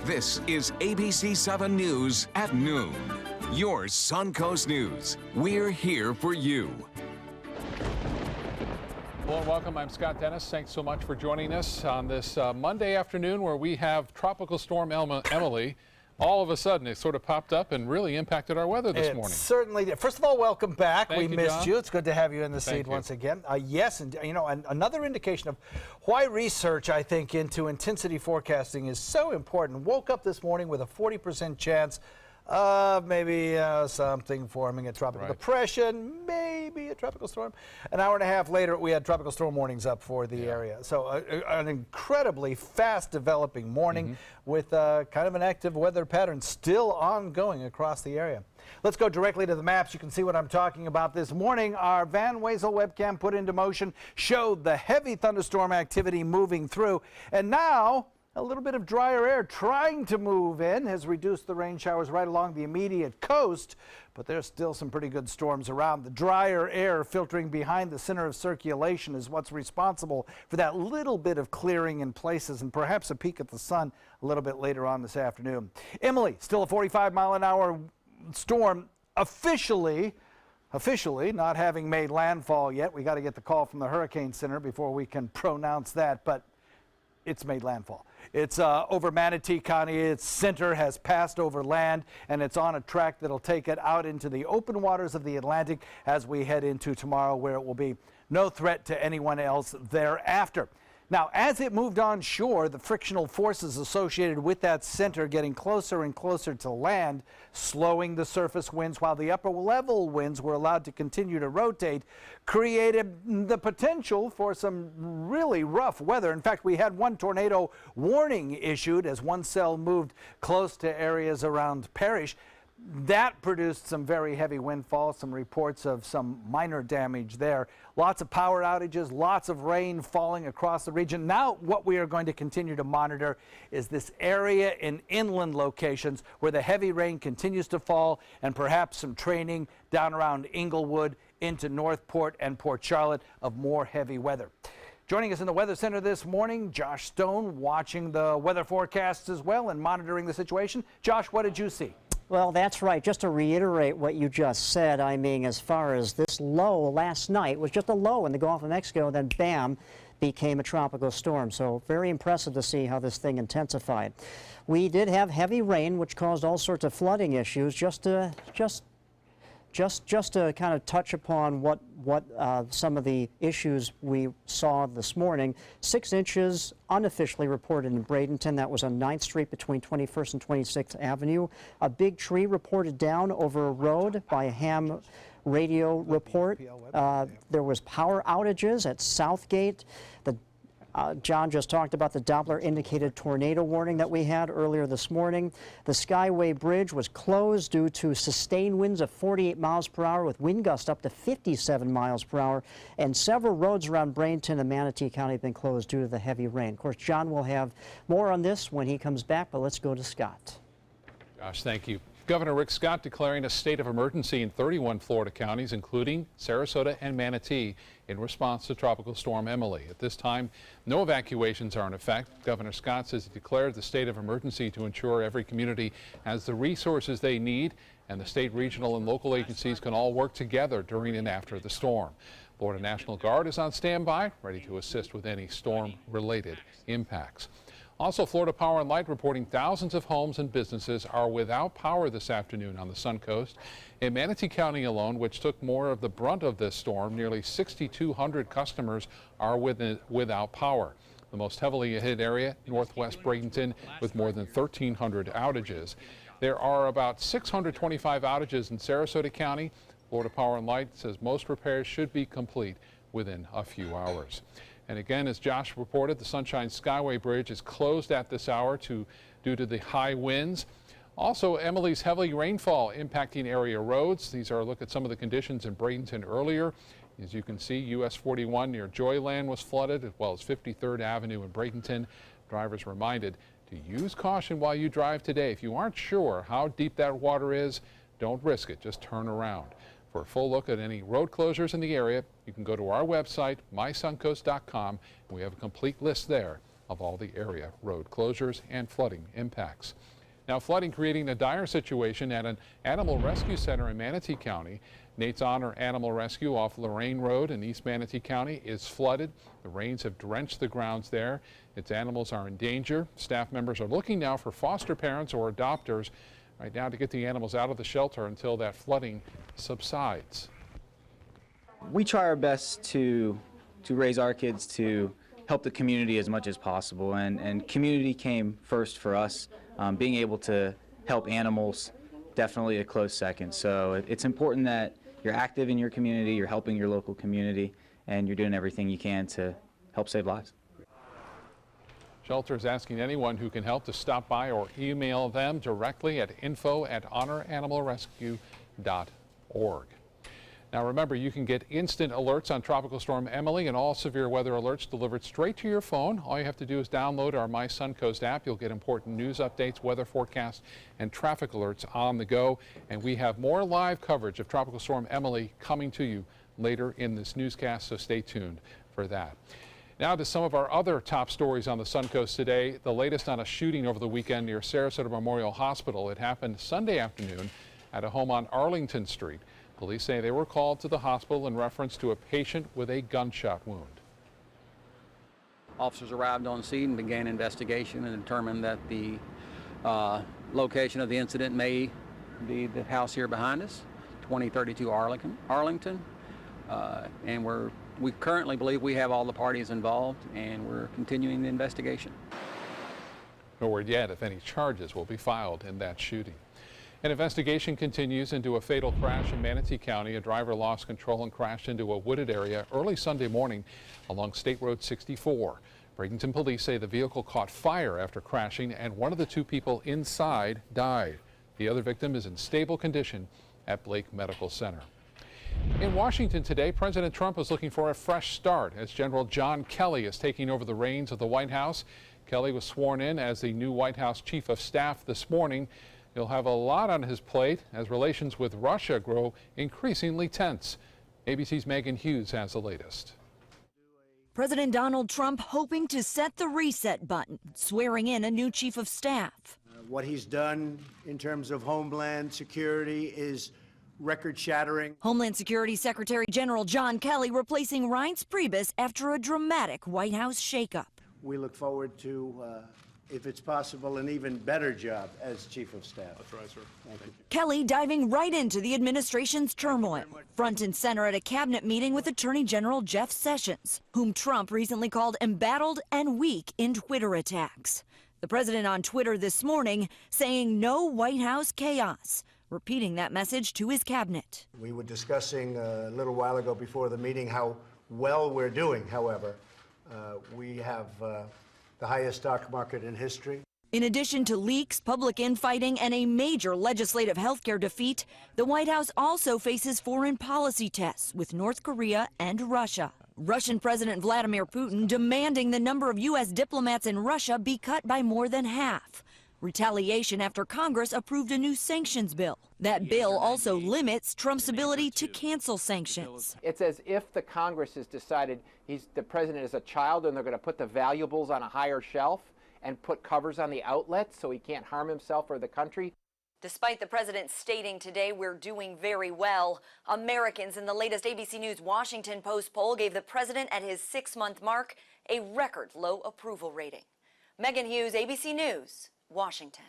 This is ABC 7 News at noon. Your Suncoast News. We're here for you. Hello and welcome. I'm Scott Dennis. Thanks so much for joining us on this Monday afternoon where we have Tropical Storm Emily. All of a sudden, it sort of popped up and really impacted our weather this morning. Certainly did. First of all, welcome back. Thank we you, missed John. you. It's good to have you in the seat once again. Yes, and another indication of why research, I think, into intensity forecasting is so important. Woke up this morning with a 40% chance of maybe something forming a tropical depression, maybe a tropical storm. An hour and a half later, we had tropical storm warnings up for the area. So an incredibly fast developing morning with kind of an active weather pattern still ongoing across the area. Let's go directly to the maps. You can see what I'm talking about this morning. Our Van Wezel webcam put into motion showed the heavy thunderstorm activity moving through. And now a little bit of drier air trying to move in has reduced the rain showers right along the immediate coast, but there's still some pretty good storms around. The drier air filtering behind the center of circulation is what's responsible for that little bit of clearing in places and perhaps a peek at the sun a little bit later on this afternoon. Emily, still a 45-mile-an-hour storm, officially not having made landfall yet. We got to get the call from the Hurricane Center before we can pronounce that, but it's made landfall. It's over Manatee County. Its center has passed over land, and it's on a track that'll take it out into the open waters of the Atlantic as we head into tomorrow, where it will be no threat to anyone else thereafter. Now, as it moved on shore, the frictional forces associated with that center getting closer and closer to land, slowing the surface winds while the upper level winds were allowed to continue to rotate, created the potential for some really rough weather. In fact, we had one tornado warning issued as one cell moved close to areas around Parrish. That produced some very heavy windfall, some reports of some minor damage there. Lots of power outages, lots of rain falling across the region. Now what we are going to continue to monitor is this area in inland locations where the heavy rain continues to fall, and perhaps some training down around Inglewood into Northport and Port Charlotte of more heavy weather. Joining us in the Weather Center this morning, Josh Stone, watching the weather forecasts as well and monitoring the situation. Josh, what did you see? Well, that's right. Just to reiterate what you just said, I mean, as far as this low last night was just a low in the Gulf of Mexico, then bam, became a tropical storm. So very impressive to see how this thing intensified. We did have heavy rain, which caused all sorts of flooding issues. Just to kind of touch upon what some of the issues we saw this morning. 6 inches unofficially reported in Bradenton. That was on 9th Street between 21st and 26th Avenue. A big tree reported down over a road by a ham radio report. There was power outages at Southgate. John just talked about the Doppler indicated tornado warning that we had earlier this morning. The Skyway Bridge was closed due to sustained winds of 48 miles per hour with wind gusts up to 57 miles per hour. And several roads around Bradenton and Manatee County have been closed due to the heavy rain. Of course, John will have more on this when he comes back, but let's go to Scott. Josh, thank you. Governor Rick Scott declaring a state of emergency in 31 Florida counties, including Sarasota and Manatee, in response to Tropical Storm Emily. At this time, no evacuations are in effect. Governor Scott says he declared the state of emergency to ensure every community has the resources they need, and the state, regional, and local agencies can all work together during and after the storm. Florida National Guard is on standby, ready to assist with any storm-related impacts. Also, Florida Power and Light reporting thousands of homes and businesses are without power this afternoon on the Suncoast. In Manatee County alone, which took more of the brunt of this storm, nearly 6,200 customers are without power. The most heavily hit area, northwest Bradenton, with more than 1,300 outages. There are about 625 outages in Sarasota County. Florida Power and Light says most repairs should be complete within a few hours. And again, as Josh reported, the Sunshine Skyway Bridge is closed at this hour due to the high winds. Also, Emily's heavy rainfall impacting area roads. These are a look at some of the conditions in Bradenton earlier. As you can see, US 41 near Joyland was flooded, as well as 53rd Avenue in Bradenton. Drivers reminded to use caution while you drive today. If you aren't sure how deep that water is, don't risk it. Just turn around. For a full look at any road closures in the area, you can go to our website, mysuncoast.com. We have a complete list there of all the area road closures and flooding impacts. Now, flooding creating a dire situation at an animal rescue center in Manatee County. Nate's Honor Animal Rescue off Lorraine Road in East Manatee County is flooded. The rains have drenched the grounds there. Its animals are in danger. Staff members are looking now for foster parents or adopters right now to get the animals out of the shelter until that flooding subsides. We try our best to raise our kids to help the community as much as possible, and community came first for us. Being able to help animals, definitely a close second. So it's important that you're active in your community, you're helping your local community, and you're doing everything you can to help save lives. Shelter is asking anyone who can help to stop by or email them directly at info@honoranimalrescue.org. Now remember, you can get instant alerts on Tropical Storm Emily and all severe weather alerts delivered straight to your phone. All you have to do is download our My Suncoast app. You'll get important news updates, weather forecasts, and traffic alerts on the go. And we have more live coverage of Tropical Storm Emily coming to you later in this newscast, so stay tuned for that. Now to some of our other top stories on the Suncoast today. The latest on a shooting over the weekend near Sarasota Memorial Hospital. It happened Sunday afternoon at a home on Arlington Street. Police say they were called to the hospital in reference to a patient with a gunshot wound. Officers arrived on scene and began investigation and determined that the location of the incident may be the house here behind us, 2032 Arlington. And we currently believe we have all the parties involved, and we're continuing the investigation. No word yet if any charges will be filed in that shooting. An investigation continues into a fatal crash in Manatee County. A driver lost control and crashed into a wooded area early Sunday morning along State Road 64. Bradenton police say the vehicle caught fire after crashing, and one of the two people inside died. The other victim is in stable condition at Blake Medical Center. In Washington today, President Trump is looking for a fresh start as General John Kelly is taking over the reins of the White House. Kelly was sworn in as the new White House Chief of Staff this morning. He'll have a lot on his plate as relations with Russia grow increasingly tense. ABC's Megan Hughes has the latest. President Donald Trump hoping to set the reset button, swearing in a new Chief of Staff. What he's done in terms of Homeland Security is record-shattering. Homeland Security Secretary General John Kelly replacing Reince Priebus after a dramatic White House shakeup. We look forward to, if it's possible, an even better job as Chief of Staff. That's right, sir. Thank you. Kelly diving right into the administration's turmoil, front and center at a cabinet meeting with Attorney General Jeff Sessions, whom Trump recently called embattled and weak in Twitter attacks. The president on Twitter this morning saying no White House chaos, repeating that message to his cabinet. We were discussing a little while ago before the meeting how well we're doing, however. We have the highest stock market in history. In addition to leaks, public infighting, and a major legislative healthcare defeat, the White House also faces foreign policy tests with North Korea and Russia. Russian President Vladimir Putin demanding the number of U.S. diplomats in Russia be cut by more than half. Retaliation after Congress approved a new sanctions bill. That bill also limits Trump's ability to cancel sanctions. It's as if the Congress has decided the president is a child and they're going to put the valuables on a higher shelf and put covers on the outlets so he can't harm himself or the country. Despite the president stating today we're doing very well, Americans in the latest ABC News Washington Post poll gave the president at his 6-month mark a record low approval rating. Megan Hughes, ABC News, Washington.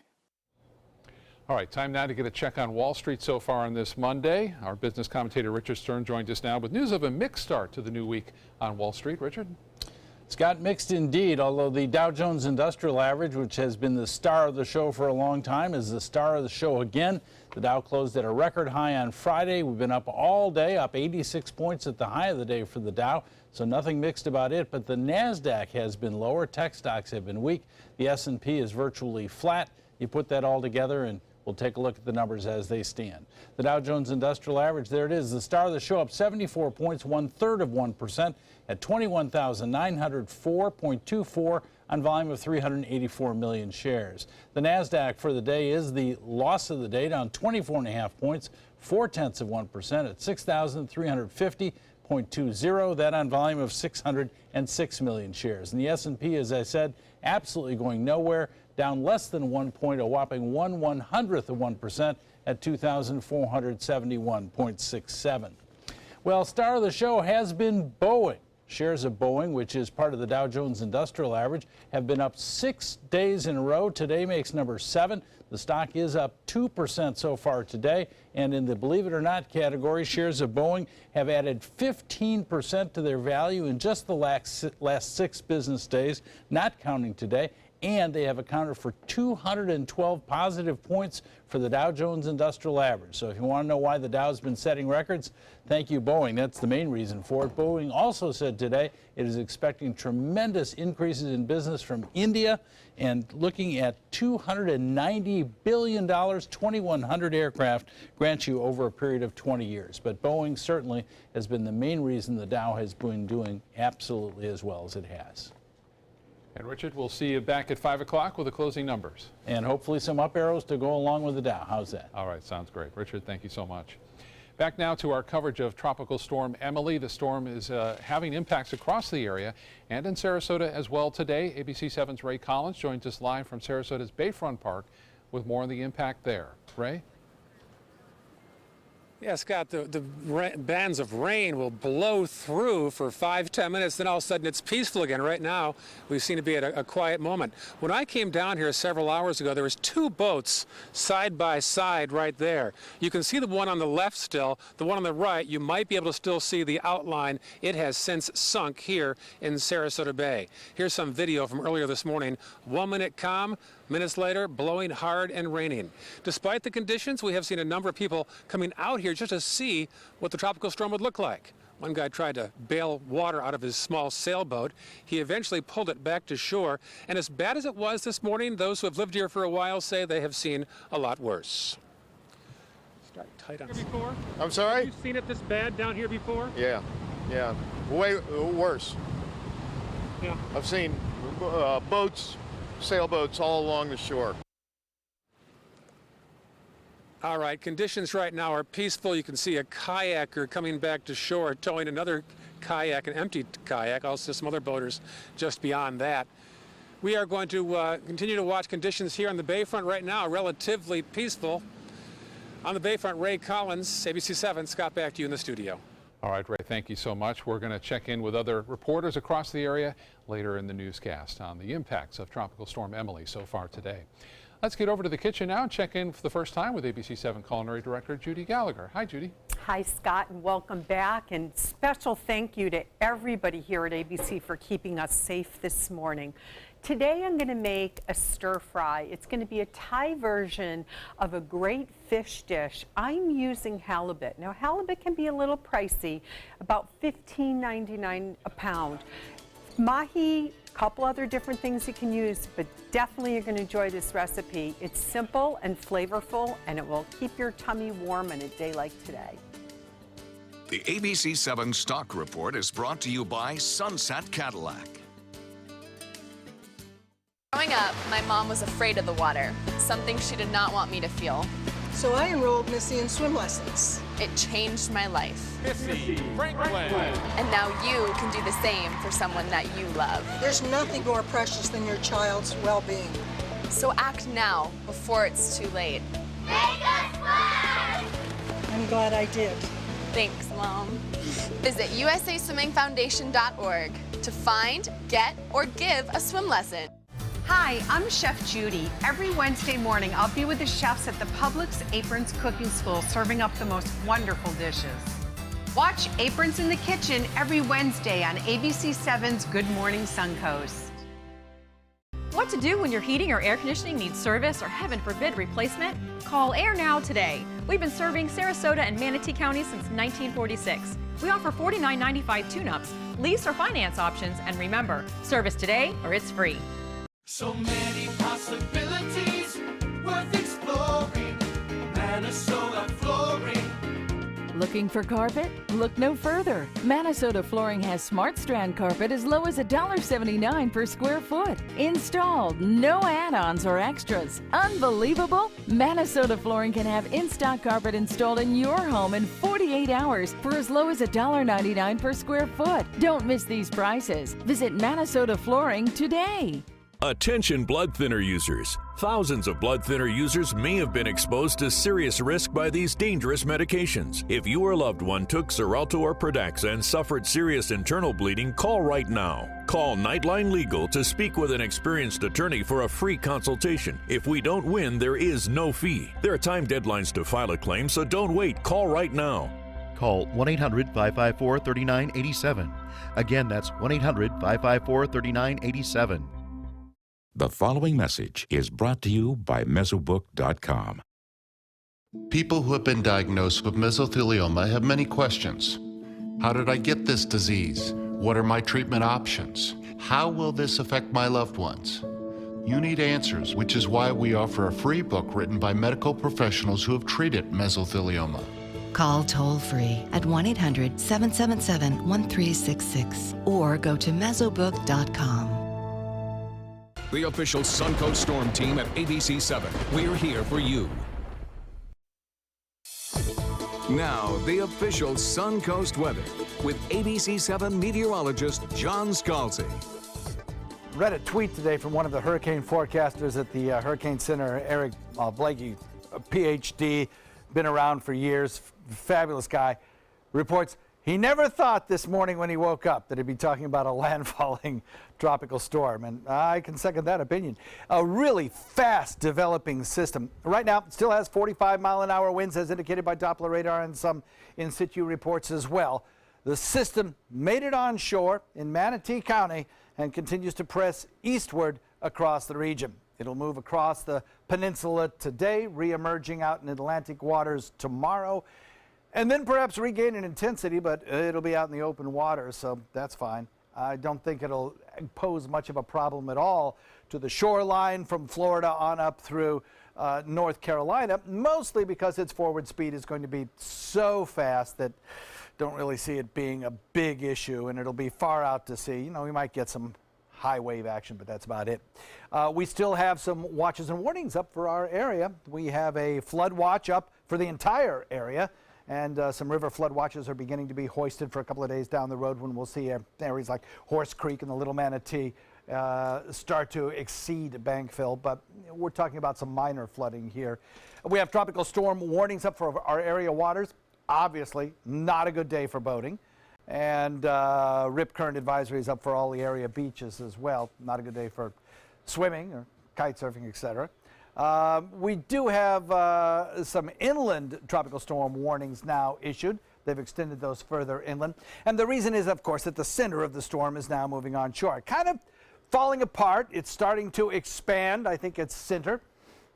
All right, time now to get a check on Wall Street so far on this Monday. Our business commentator Richard Stern joins us now with news of a mixed start to the new week on Wall Street. Richard? Scott, mixed indeed, although the Dow Jones Industrial Average, which has been the star of the show for a long time, is the star of the show again. The Dow closed at a record high on Friday. We've been up all day, up 86 points at the high of the day for the Dow, so nothing mixed about it. But the NASDAQ has been lower. Tech stocks have been weak. The S&P is virtually flat. You put that all together and we'll take a look at the numbers as they stand. The Dow Jones Industrial Average, there it is, the star of the show, up 74 points, 1/3 of 1%, at 21,904.24 on volume of 384 million shares. The NASDAQ for the day is the loss of the day, down 24.5 points, 0.4 of 1%, at 6,350.86 0.20, that on volume of 606 million shares. And the S&P, as I said, absolutely going nowhere, down less than 1 point, a whopping 1/100th of 1% at 2,471.67. Well, star of the show has been Boeing. Shares of Boeing, which is part of the Dow Jones Industrial Average, have been up 6 days in a row. Today makes number 7. The stock is up 2% so far today. And in the believe it or not category, shares of Boeing have added 15% to their value in just the last 6 business days, not counting today. And they have accounted for 212 positive points for the Dow Jones Industrial Average. So if you want to know why the Dow's been setting records, thank you, Boeing. That's the main reason for it. Boeing also said today it is expecting tremendous increases in business from India and looking at $290 billion, 2,100 aircraft grant you over a period of 20 years. But Boeing certainly has been the main reason the Dow has been doing absolutely as well as it has. And Richard, we'll see you back at 5 o'clock with the closing numbers. And hopefully some up arrows to go along with the Dow. How's that? All right, sounds great. Richard, thank you so much. Back now to our coverage of Tropical Storm Emily. The storm is having impacts across the area and in Sarasota as well today. ABC 7's Ray Collins joins us live from Sarasota's Bayfront Park with more on the impact there. Ray? Yeah, Scott, the bands of rain will blow through for 5-10 minutes, then all of a sudden it's peaceful again. Right now, we seem to be at a quiet moment. When I came down here several hours ago, there was 2 boats side by side right there. You can see the one on the left still. The one on the right, you might be able to still see the outline. It has since sunk here in Sarasota Bay. Here's some video from earlier this morning. 1 minute calm. Minutes later, blowing hard and raining. Despite the conditions, we have seen a number of people coming out here just to see what the tropical storm would look like. One guy tried to bail water out of his small sailboat. He eventually pulled it back to shore. And as bad as it was this morning, those who have lived here for a while say they have seen a lot worse. Start tight on before? I'm sorry? Have you seen it this bad down here before? Yeah. Way worse. Yeah. I've seen boats, sailboats all along the shore. All right, conditions right now are peaceful. You can see a kayaker coming back to shore, towing another kayak, an empty kayak, also some other boaters just beyond that. We are going to continue to watch conditions here on the Bayfront right now, relatively peaceful. On the Bayfront, Ray Collins, ABC 7. Scott, back to you in the studio. All right, Ray, thank you so much. We're going to check in with other reporters across the area later in the newscast on the impacts of Tropical Storm Emily so far today. Let's get over to the kitchen now and check in for the first time with ABC 7 Culinary Director Judy Gallagher. Hi, Judy. Hi, Scott, and welcome back. And special thank you to everybody here at ABC for keeping us safe this morning. Today I'm going to make a stir fry. It's going to be a Thai version of a great fish dish. I'm using halibut. Now halibut can be a little pricey, about $15.99 a pound. Mahi, a couple other different things you can use, but definitely you're going to enjoy this recipe. It's simple and flavorful, and it will keep your tummy warm on a day like today. The ABC 7 Stock Report is brought to you by Sunset Cadillac. Growing up, my mom was afraid of the water, something she did not want me to feel. So I enrolled Missy in swim lessons. It changed my life. Missy Franklin. And now you can do the same for someone that you love. There's nothing more precious than your child's well-being. So act now, before it's too late. Make us swim! I'm glad I did. Thanks, Mom. Visit usaswimmingfoundation.org to find, get, or give a swim lesson. Hi, I'm Chef Judy. Every Wednesday morning, I'll be with the chefs at the Publix Aprons Cooking School serving up the most wonderful dishes. Watch Aprons in the Kitchen every Wednesday on ABC 7's Good Morning Suncoast. What to do when your heating or air conditioning needs service or, heaven forbid, replacement? Call Air Now today. We've been serving Sarasota and Manatee counties since 1946. We offer $49.95 tune-ups, lease or finance options, and remember, service today or it's free. So many possibilities worth exploring. Minnesota Flooring. Looking for carpet? Look no further. Manasota Flooring has Smart Strand carpet as low as $1.79 per square foot. Installed, no add-ons or extras. Unbelievable? Manasota Flooring can have in-stock carpet installed in your home in 48 hours for as low as $1.99 per square foot. Don't miss these prices. Visit Manasota Flooring today. Attention blood thinner users. Thousands of blood thinner users may have been exposed to serious risk by these dangerous medications. If you or loved one took Xarelto or Pradaxa and suffered serious internal bleeding, call right now. Call Nightline Legal to speak with an experienced attorney for a free consultation. If we don't win, there is no fee. There are time deadlines to file a claim, so don't wait. Call right now. Call 1-800-554-3987. Again, that's 1-800-554-3987. The following message is brought to you by Mesobook.com. People who have been diagnosed with mesothelioma have many questions. How did I get this disease? What are my treatment options? How will this affect my loved ones? You need answers, which is why we offer a free book written by medical professionals who have treated mesothelioma. Call toll-free at 1-800-777-1366 or go to Mesobook.com. The official Suncoast Storm team at ABC7. We're here for you. Now, the official Suncoast weather with ABC7 meteorologist John Scalzi. Read a tweet today from one of the hurricane forecasters at the Hurricane Center, Eric Blakey, a PhD, been around for years, fabulous guy, reports he never thought this morning when he woke up that he'd be talking about a landfalling tropical storm, and I can second that opinion. A really fast developing system. Right now, it still has 45-mile-an-hour winds as indicated by Doppler radar and some in situ reports as well. The system made it onshore in Manatee County and continues to press eastward across the region. It'll move across the peninsula today, re-emerging out in Atlantic waters tomorrow, and then perhaps regain in intensity, but it'll be out in the open water, so that's fine. I don't think it'll pose much of a problem at all to the shoreline from Florida on up through North Carolina, mostly because its forward speed is going to be so fast that don't really see it being a big issue, and it'll be far out to sea. You know, we might get some high wave action, but that's about it. We still have some watches and warnings up for our area. We have a flood watch up for the entire area, and some river flood watches are beginning to be hoisted for a couple of days down the road when we'll see areas like Horse Creek and the Little Manatee start to exceed bank fill, but we're talking about some minor flooding here. We have tropical storm warnings up for our area waters. Obviously, not a good day for boating. And rip current advisories up for all the area beaches as well. Not a good day for swimming or kite surfing, etc. We do have some inland tropical storm warnings now issued. They've extended those further inland. And the reason is, of course, that the center of the storm is now moving onshore. Kind of falling apart. It's starting to expand, I think, its center.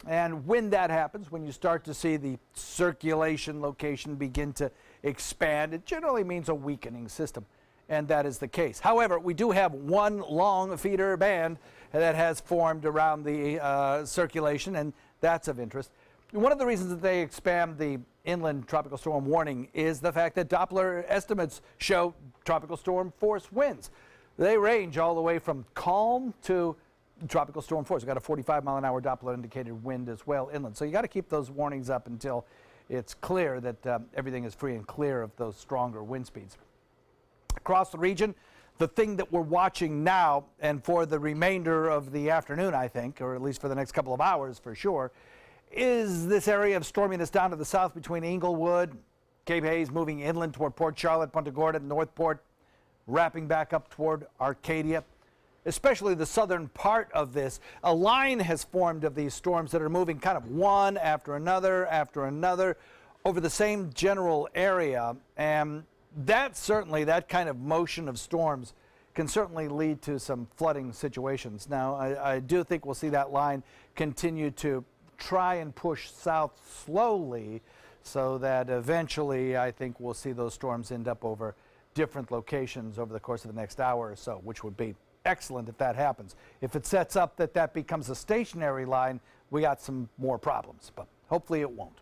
And when that happens, when you start to see the circulation location begin to expand, it generally means a weakening system. And that is the case. However, we do have one long feeder band that has formed around the circulation, and that's of interest. One of the reasons that they expand the inland tropical storm warning is the fact that Doppler estimates show tropical storm force winds. They range all the way from calm to tropical storm force. We've got a 45-mile-an-hour Doppler indicated wind as well inland. So you got to keep those warnings up until it's clear that everything is free and clear of those stronger wind speeds. Across the region, the thing that we're watching now and for the remainder of the afternoon, I think, or at least for the next couple of hours for sure, is this area of storminess down to the south between Inglewood, Cape Hayes, moving inland toward Port Charlotte, Punta Gorda, Northport, wrapping back up toward Arcadia. Especially the southern part of this, a line has formed of these storms that are moving kind of one after another over the same general area. And that certainly, that kind of motion of storms can certainly lead to some flooding situations. Now, I do think we'll see that line continue to try and push south slowly so that eventually I think we'll see those storms end up over different locations over the course of the next hour or so, which would be excellent if that happens. If it sets up that becomes a stationary line, we got some more problems, but hopefully it won't.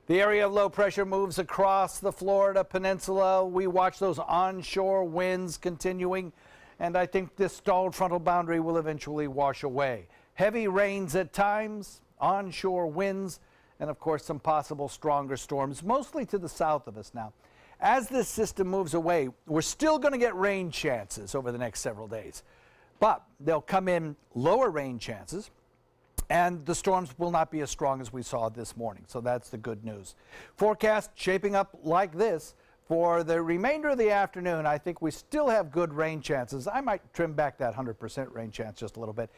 The area of low pressure moves across the Florida peninsula. We watch those onshore winds continuing, and I think this stalled frontal boundary will eventually wash away. Heavy rains at times, onshore winds, and of course some possible stronger storms, mostly to the south of us now. As this system moves away, we're still going to get rain chances over the next several days, but they'll come in lower rain chances, and the storms will not be as strong as we saw this morning. So that's the good news. Forecast shaping up like this for the remainder of the afternoon. I think we still have good rain chances. I might trim back that 100% rain chance just a little bit,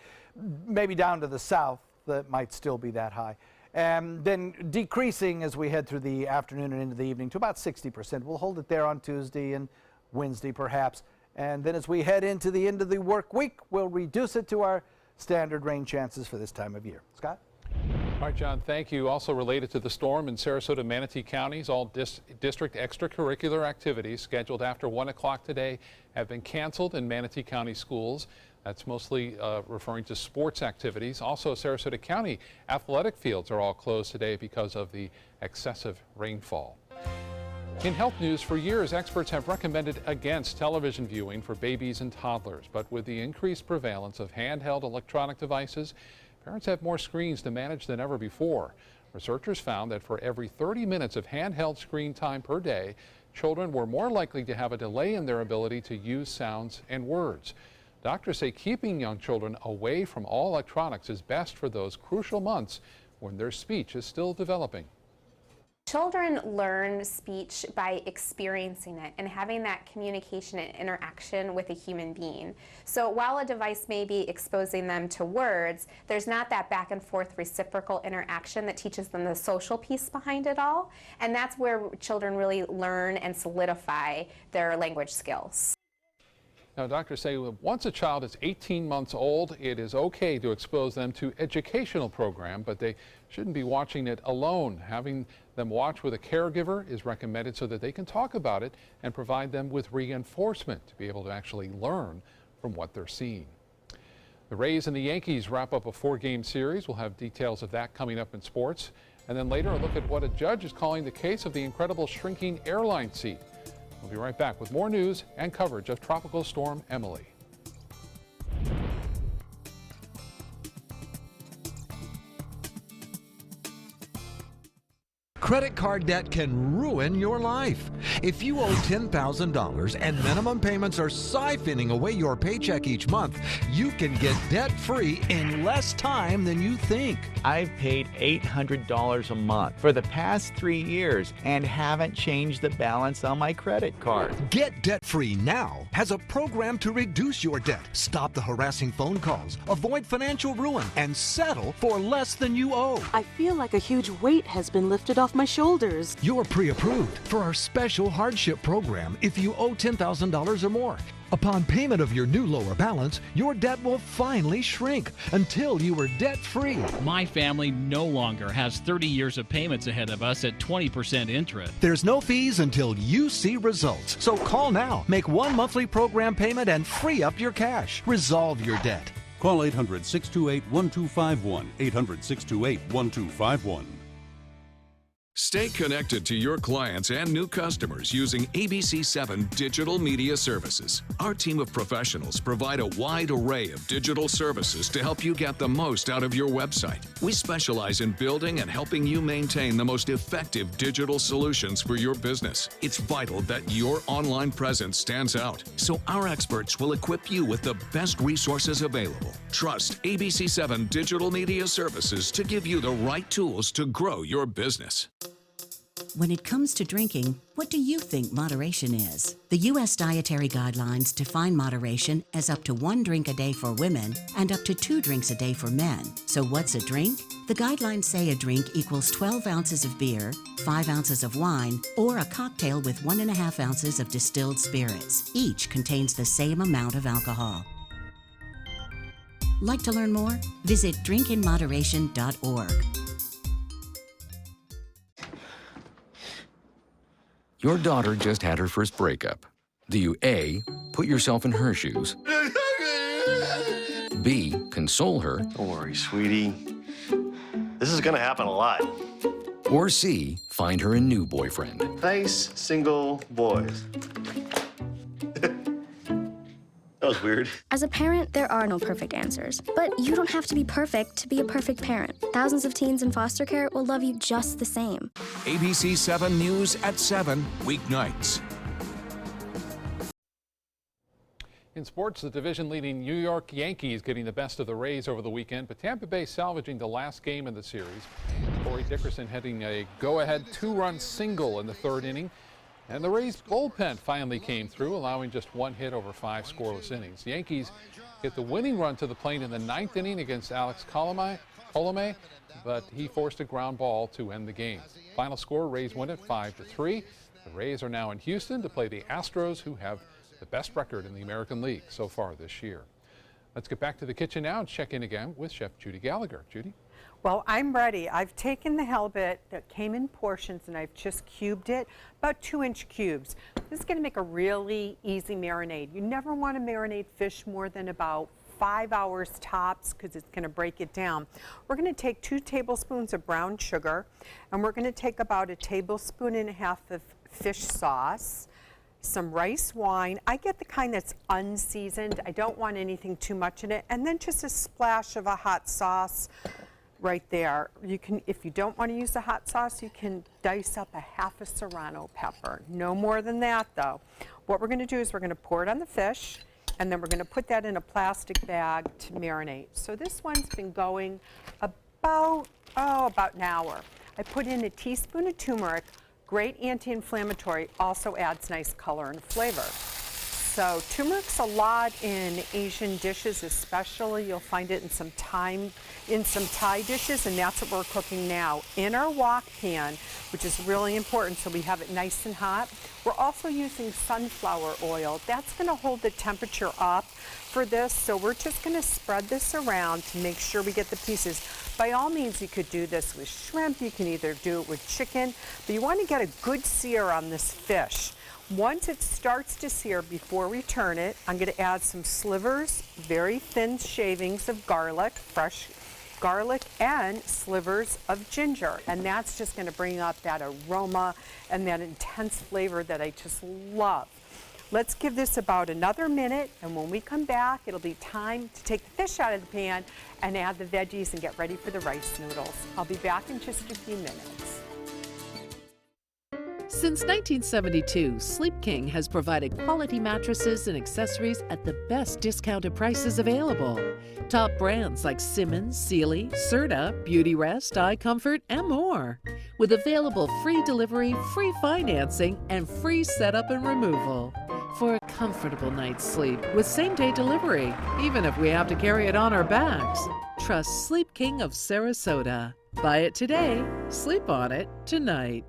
maybe down to the south. That might still be that high. And then decreasing as we head through the afternoon and into the evening to about 60%. We'll hold it there on Tuesday and Wednesday perhaps. And then as we head into the end of the work week, we'll reduce it to our standard rain chances for this time of year. Scott? All right, John, thank you. Also related to the storm in Sarasota, Manatee counties, all district extracurricular activities scheduled after 1 o'clock today have been canceled in Manatee County schools. That's mostly referring to sports activities. Also, Sarasota County athletic fields are all closed today because of the excessive rainfall. In health news, for years, experts have recommended against television viewing for babies and toddlers. But with the increased prevalence of handheld electronic devices, parents have more screens to manage than ever before. Researchers found that for every 30 minutes of handheld screen time per day, children were more likely to have a delay in their ability to use sounds and words. Doctors say keeping young children away from all electronics is best for those crucial months when their speech is still developing. Children learn speech by experiencing it and having that communication and interaction with a human being. So while a device may be exposing them to words, there's not that back and forth reciprocal interaction that teaches them the social piece behind it all. And that's where children really learn and solidify their language skills. Now, doctors say once a child is 18 months old, it is okay to expose them to educational program, but they shouldn't be watching it alone. Having them watch with a caregiver is recommended so that they can talk about it and provide them with reinforcement to be able to actually learn from what they're seeing. The Rays and the Yankees wrap up a 4-game series. We'll have details of that coming up in sports. And then later, a look at what a judge is calling the case of the incredible shrinking airline seat. We'll be right back with more news and coverage of Tropical Storm Emily. Credit card debt can ruin your life. If you owe $10,000 and minimum payments are siphoning away your paycheck each month, you can get debt-free in less time than you think. I've paid $800 a month for the past 3 years and haven't changed the balance on my credit card. Get debt-free now has a program to reduce your debt, stop the harassing phone calls, avoid financial ruin, and settle for less than you owe. I feel like a huge weight has been lifted off my shoulders. You're pre-approved for our special hardship program if you owe $10,000 or more. Upon payment of your new lower balance, your debt will finally shrink until you are debt-free. My family no longer has 30 years of payments ahead of us at 20% interest. There's no fees until you see results. So call now, make one monthly program payment, and free up your cash. Resolve your debt. Call 800-628-1251, 800-628-1251. Stay connected to your clients and new customers using ABC7 Digital Media Services. Our team of professionals provide a wide array of digital services to help you get the most out of your website. We specialize in building and helping you maintain the most effective digital solutions for your business. It's vital that your online presence stands out, so our experts will equip you with the best resources available. Trust ABC7 Digital Media Services to give you the right tools to grow your business. When it comes to drinking, what do you think moderation is? The U.S. Dietary Guidelines define moderation as up to 1 drink a day for women and up to 2 drinks a day for men. So what's a drink? The guidelines say a drink equals 12 ounces of beer, 5 ounces of wine, or a cocktail with 1.5 ounces of distilled spirits. Each contains the same amount of alcohol. Like to learn more? Visit drinkinmoderation.org. Your daughter just had her first breakup. Do you A, put yourself in her shoes? B, console her? Don't worry, sweetie. This is gonna happen a lot. Or C, find her a new boyfriend. Nice single boys. That was weird. As a parent, there are no perfect answers. But you don't have to be perfect to be a perfect parent. Thousands of teens in foster care will love you just the same. ABC 7 News at 7, weeknights. In sports, the division-leading New York Yankees getting the best of the Rays over the weekend, but Tampa Bay salvaging the last game in the series. Corey Dickerson hitting a go-ahead 2-run single in the third inning. And the Rays bullpen finally came through, allowing just one hit over 5 scoreless innings. The Yankees hit the winning run to the plate in the 9th inning against Alex Colome, but he forced a ground ball to end the game. Final score, Rays win it 5-3. The Rays are now in Houston to play the Astros, who have the best record in the American League so far this year. Let's get back to the kitchen now and check in again with Chef Judy Gallagher. Judy? Well, I'm ready. I've taken the halibut that came in portions and I've just cubed it, about 2-inch cubes. This is going to make a really easy marinade. You never want to marinate fish more than about 5 hours tops because it's going to break it down. We're going to take 2 tablespoons of brown sugar, and we're going to take about 1.5 tablespoons of fish sauce, some rice wine. I get the kind that's unseasoned. I don't want anything too much in it. And then just a splash of a hot sauce right there. You can, if you don't want to use the hot sauce, you can dice up a half a serrano pepper. No more than that though. What we're going to do is we're going to pour it on the fish, and then we're going to put that in a plastic bag to marinate. So this one's been going about an hour. I put in a teaspoon of turmeric. Great anti-inflammatory, also adds nice color and flavor. So turmeric's a lot in Asian dishes, especially. You'll find it in some Thai dishes, and that's what we're cooking now in our wok pan, which is really important so we have it nice and hot. We're also using sunflower oil. That's going to hold the temperature up for this, so we're just going to spread this around to make sure we get the pieces. By all means, you could do this with shrimp. You can either do it with chicken, but you want to get a good sear on this fish. Once it starts to sear, before we turn it, I'm going to add some slivers, very thin shavings of garlic, fresh garlic, and slivers of ginger. And that's just going to bring up that aroma and that intense flavor that I just love. Let's give this about another minute, and when we come back, it'll be time to take the fish out of the pan and add the veggies and get ready for the rice noodles. I'll be back in just a few minutes. Since 1972, Sleep King has provided quality mattresses and accessories at the best discounted prices available. Top brands like Simmons, Sealy, Serta, Beautyrest, iComfort, and more. With available free delivery, free financing, and free setup and removal. For a comfortable night's sleep with same-day delivery, even if we have to carry it on our backs. Trust Sleep King of Sarasota. Buy it today, sleep on it tonight.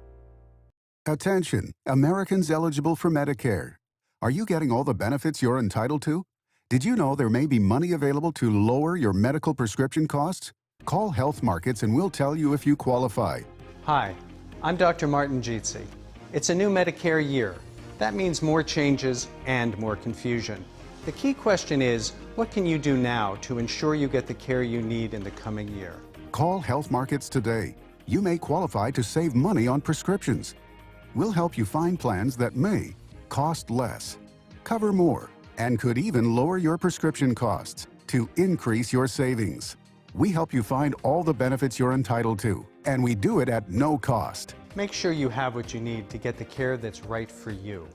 Attention, Americans eligible for Medicare. Are you getting all the benefits you're entitled to? Did you know there may be money available to lower your medical prescription costs? Call Health Markets and we'll tell you if you qualify. Hi, I'm Dr. Martin Jeetsi. It's a new Medicare year. That means more changes and more confusion. The key question is, what can you do now to ensure you get the care you need in the coming year? Call Health Markets today. You may qualify to save money on prescriptions. We'll help you find plans that may cost less, cover more, and could even lower your prescription costs to increase your savings. We help you find all the benefits you're entitled to, and we do it at no cost. Make sure you have what you need to get the care that's right for you.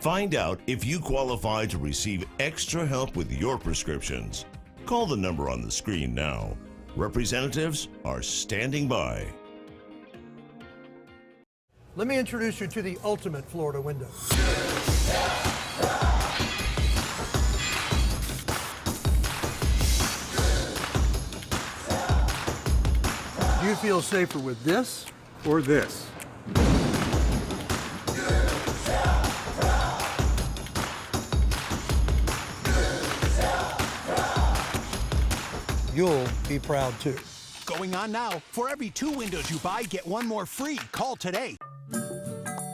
Find out if you qualify to receive extra help with your prescriptions. Call the number on the screen now. Representatives are standing by. Let me introduce you to the ultimate Florida window. Do you feel safer with this or this? You'll be proud too. Going on now. For every 2 windows you buy, get 1 more free. Call today.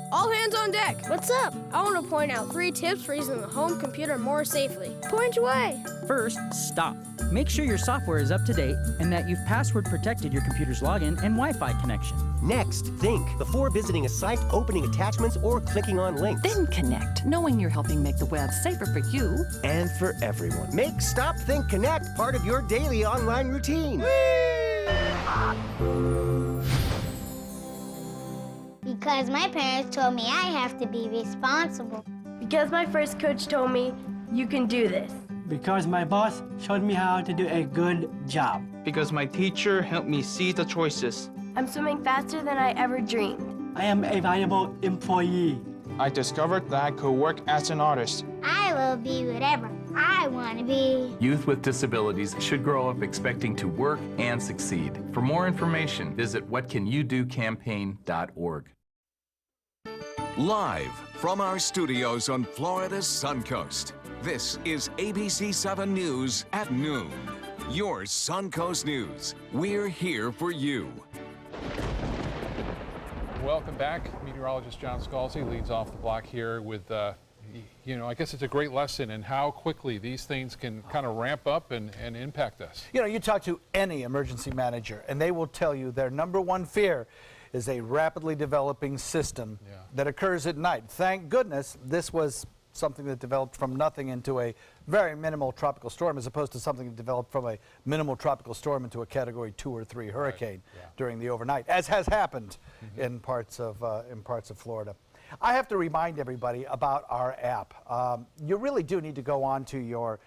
All hands on deck. What's up? I want to point out 3 tips for using the home computer more safely. Point away. First, stop. Make sure your software is up to date and that you've password protected your computer's login and Wi-Fi connection. Next, think before visiting a site, opening attachments, or clicking on links. Then connect, knowing you're helping make the web safer for you and for everyone. Make Stop, Think, Connect part of your daily online routine. Because my parents told me I have to be responsible. Because my first coach told me, you can do this. Because my boss showed me how to do a good job. Because my teacher helped me see the choices. I'm swimming faster than I ever dreamed. I am a valuable employee. I discovered that I could work as an artist. I will be whatever I want to be. Youth with disabilities should grow up expecting to work and succeed. For more information, visit whatcanyoudocampaign.org. Live from our studios on Florida's Suncoast, this is ABC 7 News at noon. Your Suncoast News. We're here for you. Welcome back. Meteorologist John Scalzi leads off the block here with, I guess it's a great lesson in how quickly these things can kind of ramp up and impact us. You know, you talk to any emergency manager, and they will tell you their number one fear is a rapidly developing system that occurs at night. Thank goodness this was something that developed from nothing into a very minimal tropical storm, as opposed to something that developed from a minimal tropical storm into a Category 2 or 3 hurricane during the overnight, as has happened in parts of Florida. I have to remind everybody about our app. You really do need to go on to your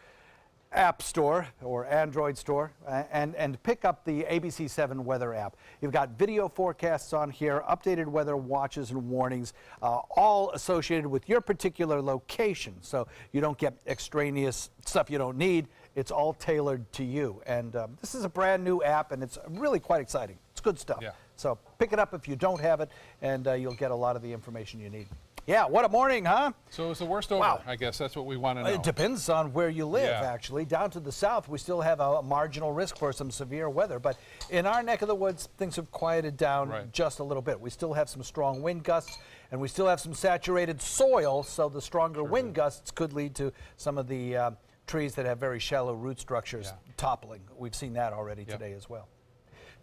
App Store or Android store and pick up the ABC 7 weather app. You've got video forecasts on here, updated weather watches and warnings, all associated with your particular location, so you don't get extraneous stuff you don't need. It's all tailored to you. And this is a brand new app, and it's really quite exciting. It's good stuff. Yeah. So pick it up if you don't have it, and you'll get a lot of the information you need. Yeah, what a morning, huh? So is the worst over? Wow. I guess that's what we want to know. It depends on where you live, actually. Down to the south, we still have a marginal risk for some severe weather. But in our neck of the woods, things have quieted down just a little bit. We still have some strong wind gusts, and we still have some saturated soil, so the stronger wind gusts could lead to some of the trees that have very shallow root structures toppling. We've seen that already today as well.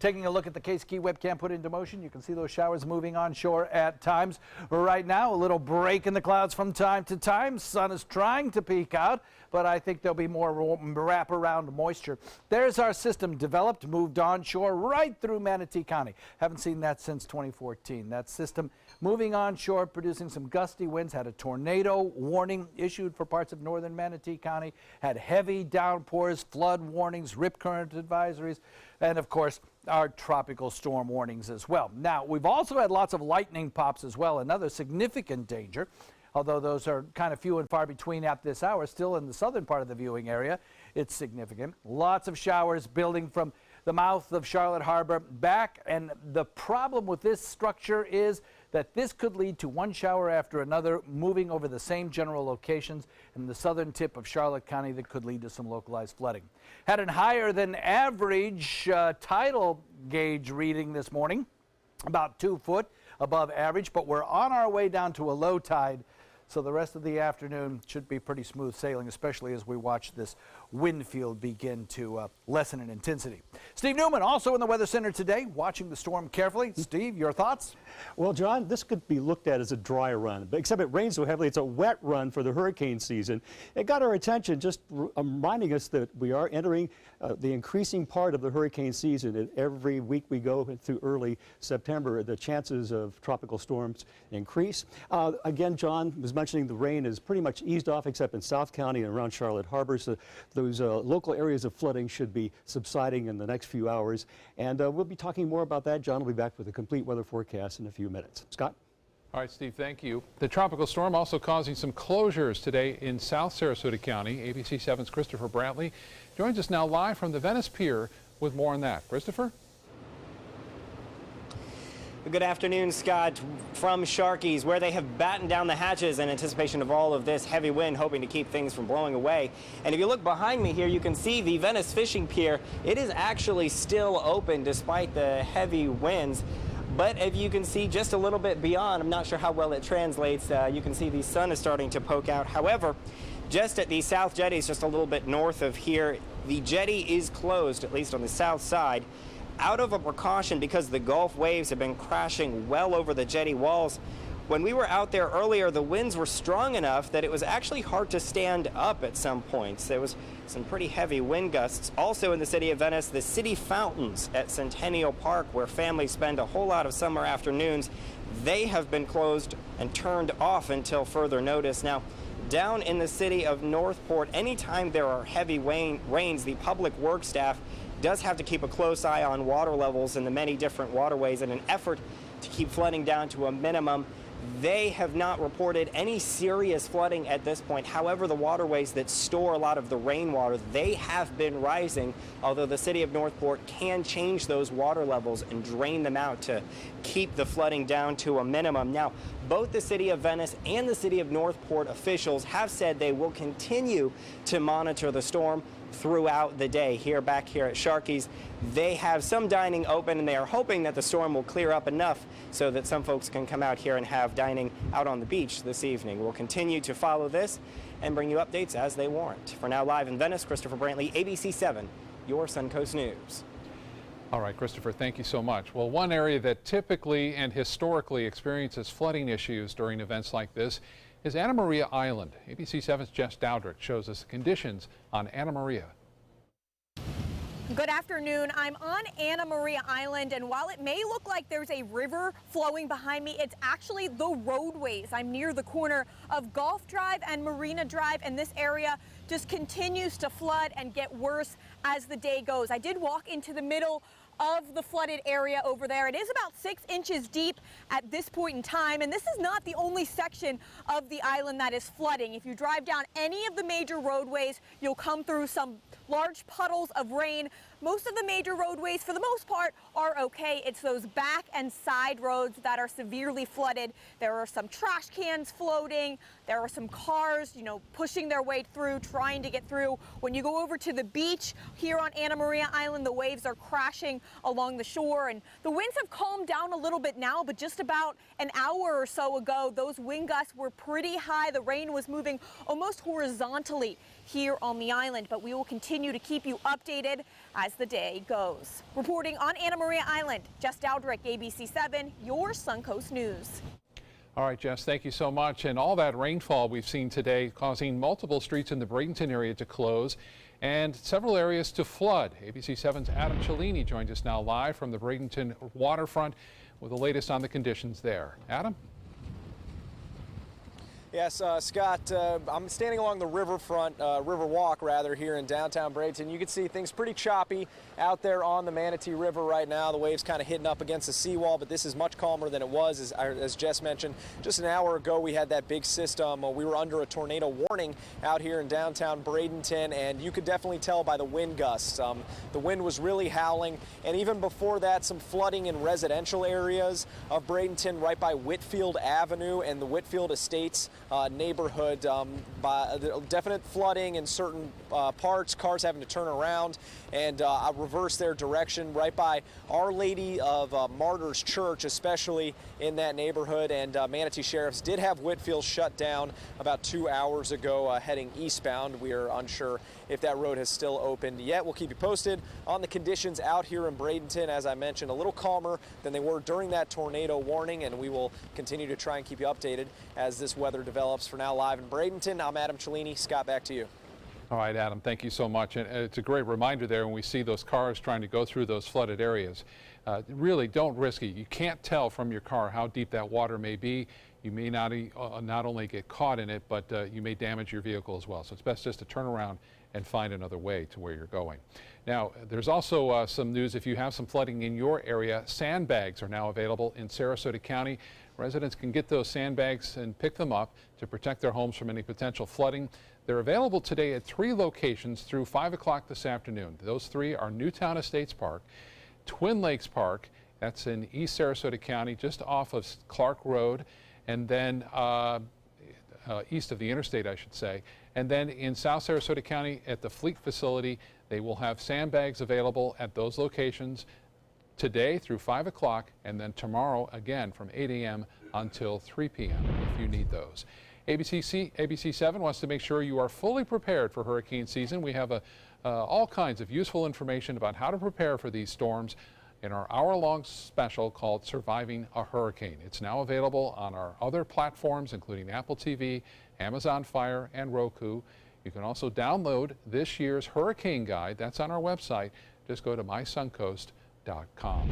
Taking a look at the Case Key webcam put into motion, you can see those showers moving onshore at times. Right now, a little break in the clouds from time to time. Sun is trying to peek out, but I think there'll be more wraparound moisture. There's our system developed, moved onshore right through Manatee County. Haven't seen that since 2014. That system moving onshore, producing some gusty winds, had a tornado warning issued for parts of northern Manatee County, had heavy downpours, flood warnings, rip current advisories, and of course, our tropical storm warnings as well. Now, we've also had lots of lightning pops as well, another significant danger, although those are kind of few and far between at this hour. Still in the southern part of the viewing area, it's significant. Lots of showers building from the mouth of Charlotte Harbor back, and the problem with this structure is that this could lead to one shower after another moving over the same general locations in the southern tip of Charlotte County that could lead to some localized flooding. Had a higher than average tidal gauge reading this morning, about 2 foot above average, but we're on our way down to a low tide. So the rest of the afternoon should be pretty smooth sailing, especially as we watch this wind field begin to lessen in intensity. Steve Newman also in the Weather Center today, watching the storm carefully. Steve, your thoughts? Well, John, this could be looked at as a dry run, but except it rains so heavily, it's a wet run for the hurricane season. It got our attention, just reminding us that we are entering the increasing part of the hurricane season. And every week we go through early September, the chances of tropical storms increase. Again, John was mentioning the rain is pretty much eased off except in South County and around Charlotte Harbor. So those local areas of flooding should be subsiding in the next few hours. And we'll be talking more about that. John will be back with a complete weather forecast in a few minutes. Scott? All right, Steve, thank you. The tropical storm also causing some closures today in South Sarasota County. ABC 7's Christopher Brantley joins us now live from the Venice Pier with more on that. Christopher? Good afternoon, Scott, from Sharky's, where they have battened down the hatches in anticipation of all of this heavy wind, hoping to keep things from blowing away. And if you look behind me here, you can see the Venice Fishing Pier. It is actually still open despite the heavy winds. But if you can see just a little bit beyond, I'm not sure how well it translates. You can see the sun is starting to poke out. However, just at the south jetties, just a little bit north of here, the jetty is closed, at least on the south side, out of a precaution because the Gulf waves have been crashing well over the jetty walls. When we were out there earlier, the winds were strong enough that it was actually hard to stand up at some points. There was some pretty heavy wind gusts. Also in the city of Venice, the city fountains at Centennial Park, where families spend a whole lot of summer afternoons, they have been closed and turned off until further notice. Now, down in the city of Northport, anytime there are heavy rains, the public works staff does have to keep a close eye on water levels in the many different waterways in an effort to keep flooding down to a minimum. They have not reported any serious flooding at this point. However, the waterways that store a lot of the rainwater, they have been rising, although the city of Northport can change those water levels and drain them out to keep the flooding down to a minimum. Now, both the city of Venice and the city of Northport officials have said they will continue to monitor the storm throughout the day. Back here at Sharkey's, they have some dining open, and they are hoping that the storm will clear up enough so that some folks can come out here and have dining out on the beach this evening. We'll continue to follow this and bring you updates as they warrant. For now, live in Venice, Christopher Brantley, ABC 7, your Suncoast News. All right, Christopher, thank you so much. Well, one area that typically and historically experiences flooding issues during events like this is Anna Maria Island. ABC 7's Jess Dowdrick shows us the conditions on Anna Maria. Good afternoon. I'm on Anna Maria Island, and while it may look like there's a river flowing behind me, it's actually the roadways. I'm near the corner of Gulf Drive and Marina Drive, and this area just continues to flood and get worse as the day goes. I did walk into the middle of the flooded area over there. It is about 6 inches deep at this point in time, and this is not the only section of the island that is flooding. If you drive down any of the major roadways, you'll come through some large puddles of rain. Most of the major roadways, for the most part, are okay. It's those back and side roads that are severely flooded. There are some trash cans floating. There are some cars, pushing their way through, trying to get through. When you go over to the beach here on Anna Maria Island, the waves are crashing along the shore, and the winds have calmed down a little bit now, but just about an hour or so ago, those wind gusts were pretty high. The rain was moving almost horizontally here on the island, but we will continue to keep you updated as the day goes. Reporting on Anna Maria Island, Jess Dowdrick, ABC 7, your Suncoast News. All right, Jess, thank you so much. And all that rainfall we've seen today causing multiple streets in the Bradenton area to close and several areas to flood. ABC 7's Adam Cellini joins us now live from the Bradenton waterfront with the latest on the conditions there. Adam? Yes, Scott, I'm standing along the riverfront, river walk rather, here in downtown Bradenton. You can see things pretty choppy out there on the Manatee River right now. The waves kind of hitting up against the seawall, but this is much calmer than it was. As Jess mentioned, just an hour ago we had that big system. We were under a tornado warning out here in downtown Bradenton, and you could definitely tell by the wind gusts. The wind was really howling, and even before that, some flooding in residential areas of Bradenton right by Whitfield Avenue and the Whitfield Estates neighborhood. By definite flooding in certain parts, cars having to turn around and reverse their direction right by Our Lady of Martyrs Church, especially in that neighborhood. And Manatee Sheriffs did have Whitfield shut down about 2 hours ago heading eastbound. We are unsure if that road has still opened yet. We'll keep you posted on the conditions out here in Bradenton. As I mentioned, a little calmer than they were during that tornado warning, and we will continue to try and keep you updated as this weather develops. For now, live in Bradenton, I'm Adam Cellini. Scott, back to you. All right, Adam, thank you so much. And it's a great reminder there when we see those cars trying to go through those flooded areas. Really don't risk it. You can't tell from your car how deep that water may be. You may not only get caught in it, but you may damage your vehicle as well. So it's best just to turn around and find another way to where you're going. Now, there's also some news. If you have some flooding in your area, sandbags are now available in Sarasota County. Residents can get those sandbags and pick them up to protect their homes from any potential flooding. They're available today at 3 locations through 5 o'clock this afternoon. Those 3 are Newtown Estates Park, Twin Lakes Park, that's in East Sarasota County, just off of Clark Road, and then east of the interstate, I should say. And then in South Sarasota County at the Fleet facility, they will have sandbags available at those locations today through 5 o'clock, and then tomorrow again from 8 a.m. until 3 p.m. if you need those. ABC 7 wants to make sure you are fully prepared for hurricane season. We have all kinds of useful information about how to prepare for these storms in our hour-long special called Surviving a Hurricane. It's now available on our other platforms, including Apple TV, Amazon Fire, and Roku. You can also download this year's hurricane guide. That's on our website. Just go to mysuncoast.com.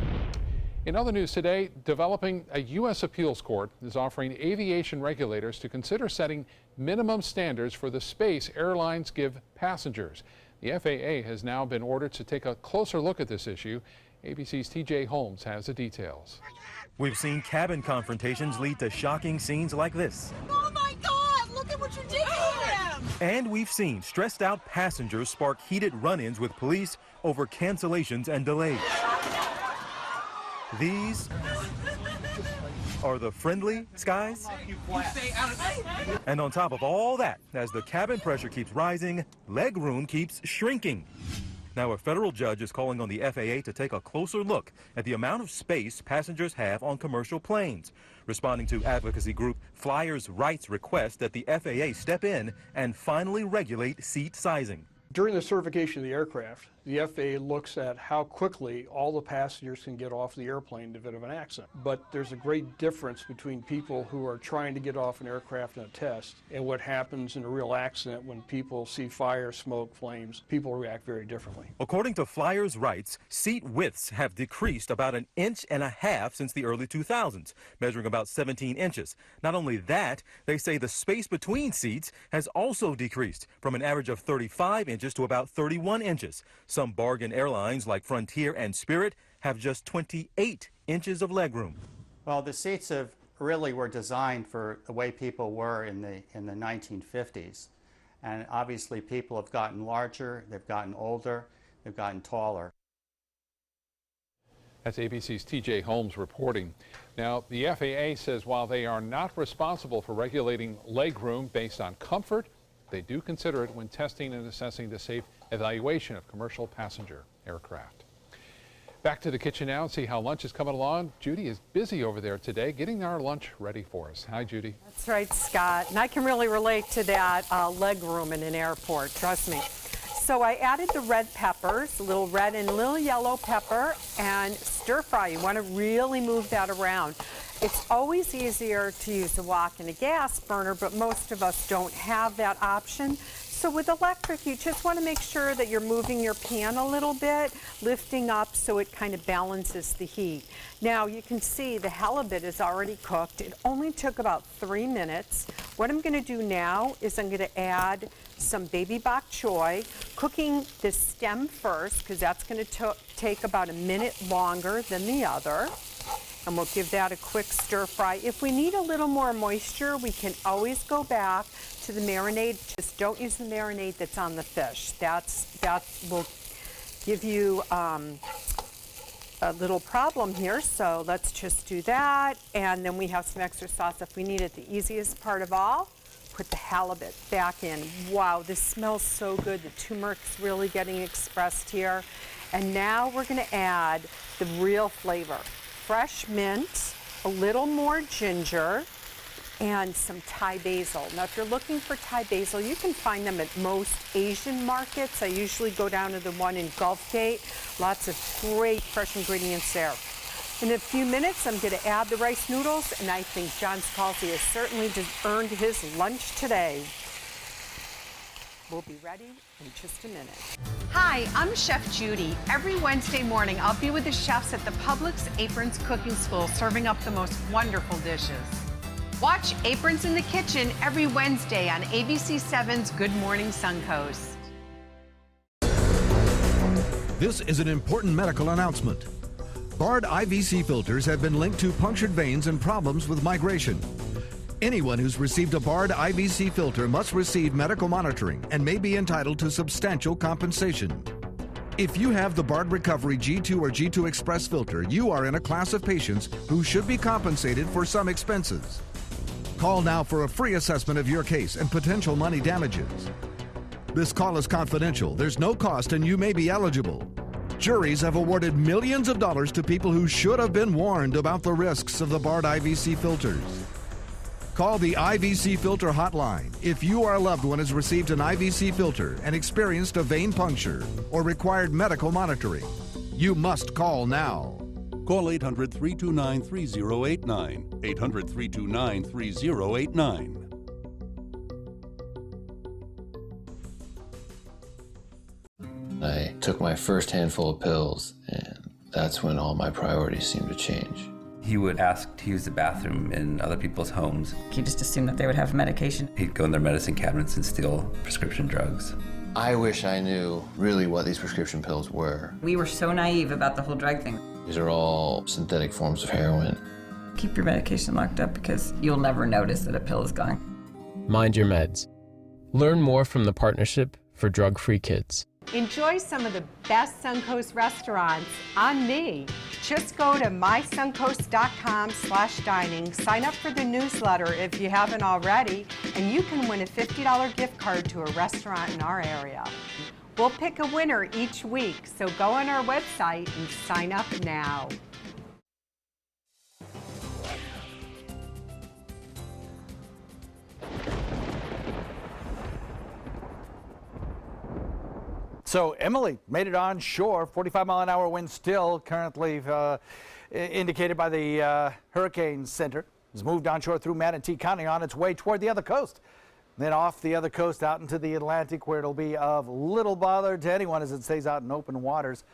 In other news today, developing a U.S. appeals court is offering aviation regulators to consider setting minimum standards for the space airlines give passengers. The FAA has now been ordered to take a closer look at this issue. ABC's TJ Holmes has the details. We've seen cabin confrontations lead to shocking scenes like this. Oh my God, look at what you're doing to him! And we've seen stressed out passengers spark heated run-ins with police over cancellations and delays. These are the friendly skies. And on top of all that, as the cabin pressure keeps rising, leg room keeps shrinking. Now a federal judge is calling on the FAA to take a closer look at the amount of space passengers have on commercial planes, responding to advocacy group Flyers' Rights request that the FAA step in and finally regulate seat sizing. During the certification of the aircraft, the FAA looks at how quickly all the passengers can get off the airplane in the event of an accident. But there's a great difference between people who are trying to get off an aircraft in a test and what happens in a real accident when people see fire, smoke, flames. People react very differently. According to Flyers' Rights, seat widths have decreased about 1.5 inches since the early 2000s, measuring about 17 inches. Not only that, they say the space between seats has also decreased from an average of 35 inches to about 31 inches. Some bargain airlines like Frontier and Spirit have just 28 inches of legroom. Well, the seats really were designed for the way people were in the 1950s. And obviously people have gotten larger, they've gotten older, they've gotten taller. That's ABC's TJ Holmes reporting. Now, the FAA says while they are not responsible for regulating legroom based on comfort, they do consider it when testing and assessing the safe evaluation of commercial passenger aircraft. Back to the kitchen now and see how lunch is coming along. Judy is busy over there today getting our lunch ready for us. Hi, Judy. That's right, Scott. And I can really relate to that leg room in an airport, trust me. So I added the red peppers, a little red and a little yellow pepper, and stir fry. You want to really move that around. It's always easier to use a wok and a gas burner, but most of us don't have that option. So with electric, you just want to make sure that you're moving your pan a little bit, lifting up so it kind of balances the heat. Now you can see the halibut is already cooked. It only took about 3 minutes. What I'm going to do now is I'm going to add some baby bok choy, cooking the stem first because that's going to take about 1 minute longer than the other. And we'll give that a quick stir fry. If we need a little more moisture, we can always go back to the marinade. Just don't use the marinade that's on the fish. That will give you a little problem here, so let's just do that. And then we have some extra sauce if we need it. The easiest part of all, put the halibut back in. Wow, this smells so good. The turmeric's really getting expressed here. And now we're gonna add the real flavor. Fresh mint, a little more ginger, and some Thai basil. Now, if you're looking for Thai basil, you can find them at most Asian markets. I usually go down to the one in Gulfgate. Lots of great fresh ingredients there. In a few minutes, I'm going to add the rice noodles, and I think John Scalzi has certainly earned his lunch today. We'll be ready in just a minute. Hi, I'm Chef Judy. Every Wednesday morning, I'll be with the chefs at the Publix Aprons Cooking School, serving up the most wonderful dishes. Watch Aprons in the Kitchen every Wednesday on ABC 7's Good Morning Suncoast. This is an important medical announcement. Bard IVC filters have been linked to punctured veins and problems with migration. Anyone who's received a Bard IVC filter must receive medical monitoring and may be entitled to substantial compensation. If you have the Bard Recovery G2 or G2 Express filter, you are in a class of patients who should be compensated for some expenses. Call now for a free assessment of your case and potential money damages. This call is confidential. There's no cost and you may be eligible. Juries have awarded millions of dollars to people who should have been warned about the risks of the Bard IVC filters. Call the IVC Filter Hotline if your loved one has received an IVC filter and experienced a vein puncture or required medical monitoring. You must call now. Call 800-329-3089. 800-329-3089. I took my first handful of pills, and that's when all my priorities seemed to change. He would ask to use the bathroom in other people's homes. He just assumed that they would have medication. He'd go in their medicine cabinets and steal prescription drugs. I wish I knew really what these prescription pills were. We were so naive about the whole drug thing. These are all synthetic forms of heroin. Keep your medication locked up because you'll never notice that a pill is gone. Mind your meds. Learn more from the Partnership for Drug-Free Kids. Enjoy some of the best Suncoast restaurants on me. Just go to mysuncoast.com/dining, sign up for the newsletter if you haven't already, and you can win a $50 gift card to a restaurant in our area. We'll pick a winner each week, so go on our website and sign up now. So Emily made it on shore. 45-mile-an-hour wind still currently indicated by the Hurricane Center. Has moved onshore through Manatee County on its way toward the other coast. Then off the other coast out into the Atlantic, where it'll be of little bother to anyone as it stays out in open waters.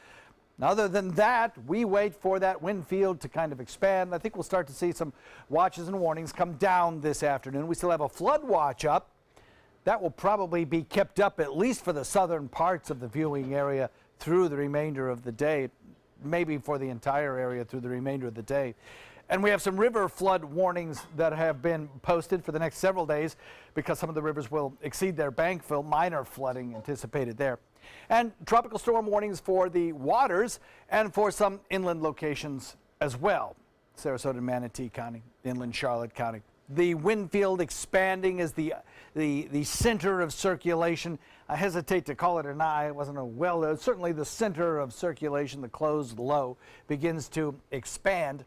Other than that, we wait for that wind field to kind of expand. I think we'll start to see some watches and warnings come down this afternoon. We still have a flood watch up. That will probably be kept up at least for the southern parts of the viewing area through the remainder of the day, maybe for the entire area through the remainder of the day. And we have some river flood warnings that have been posted for the next several days because some of the rivers will exceed their bank fill. Minor flooding anticipated there. And tropical storm warnings for the waters and for some inland locations as well. Sarasota and Manatee County, inland Charlotte County. The wind field expanding is the center of circulation. I hesitate to call it an eye. It wasn't a well. Certainly the center of circulation, the closed low, begins to expand.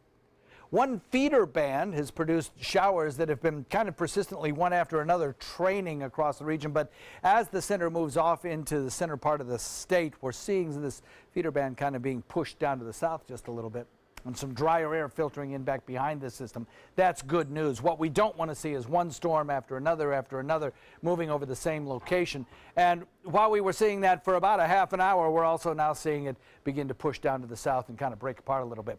One feeder band has produced showers that have been kind of persistently one after another training across the region. But as the center moves off into the center part of the state, we're seeing this feeder band kind of being pushed down to the south just a little bit. And some drier air filtering in back behind this system. That's good news. What we don't want to see is one storm after another moving over the same location. And while we were seeing that for about a half an hour, we're also now seeing it begin to push down to the south and kind of break apart a little bit.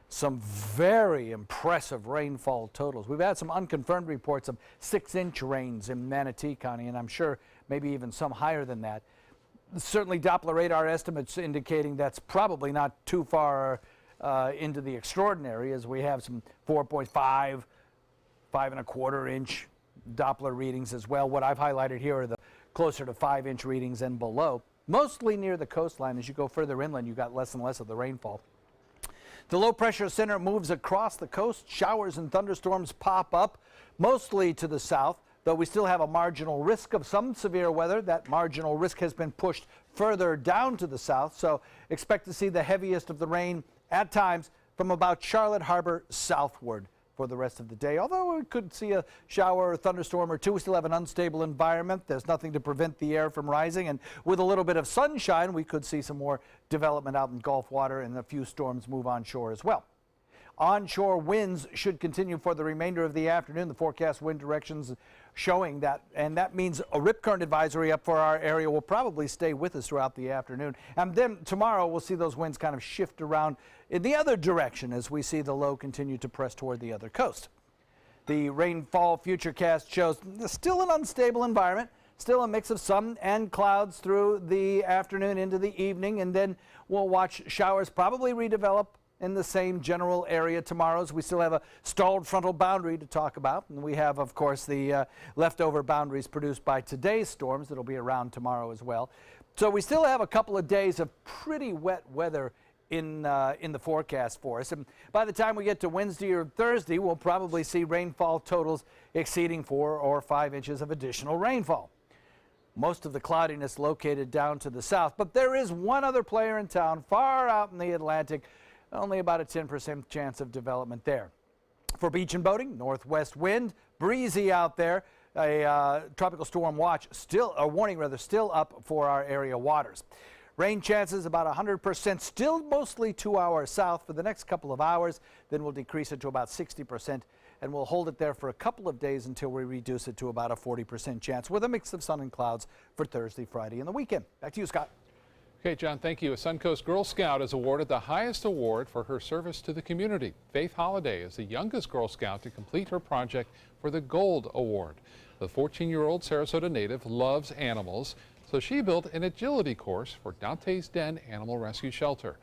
Some very impressive rainfall totals. We've had some unconfirmed reports of 6-inch rains in Manatee County, and I'm sure maybe even some higher than that. Certainly Doppler radar estimates indicating that's probably not too far into the extraordinary, as we have some 4.5, 5.25 inch Doppler readings as well. What I've highlighted here are the closer to 5-inch readings and below, mostly near the coastline. As you go further inland, you've got less and less of the rainfall. The low pressure center moves across the coast. Showers and thunderstorms pop up, mostly to the south, though we still have a marginal risk of some severe weather. That marginal risk has been pushed further down to the south, so expect to see the heaviest of the rain at times from about Charlotte Harbor southward for the rest of the day. Although we could see a shower or thunderstorm or two, we still have an unstable environment. There's nothing to prevent the air from rising, and with a little bit of sunshine, we could see some more development out in Gulf water and a few storms move onshore as well. Onshore winds should continue for the remainder of the afternoon. The forecast wind directions showing that, and that means a rip current advisory up for our area will probably stay with us throughout the afternoon. And then tomorrow we'll see those winds kind of shift around in the other direction as we see the low continue to press toward the other coast. The rainfall futurecast shows still an unstable environment, still a mix of sun and clouds through the afternoon into the evening, and then we'll watch showers probably redevelop in the same general area tomorrow. We still have a stalled frontal boundary to talk about, and we have, of course, the leftover boundaries produced by today's storms that'll be around tomorrow as well. So we still have a couple of days of pretty wet weather in the forecast for us, and by the time we get to Wednesday or Thursday, we'll probably see rainfall totals exceeding 4 or 5 inches of additional rainfall. Most of the cloudiness located down to the south, but there is one other player in town far out in the Atlantic, only about a 10% chance of development there. For beach and boating, northwest wind, breezy out there. A tropical storm watch warning still up for our area waters. Rain chances about 100%, still mostly 2 hours south for the next couple of hours. Then we'll decrease it to about 60%, and we'll hold it there for a couple of days until we reduce it to about a 40% chance with a mix of sun and clouds for Thursday, Friday, and the weekend. Back to you, Scott. Okay, John, thank you. A Suncoast Girl Scout is awarded the highest award for her service to the community. Faith Holliday is the youngest Girl Scout to complete her project for the Gold Award. The 14-year-old Sarasota native loves animals, so she built an agility course for Dante's Den Animal Rescue Shelter.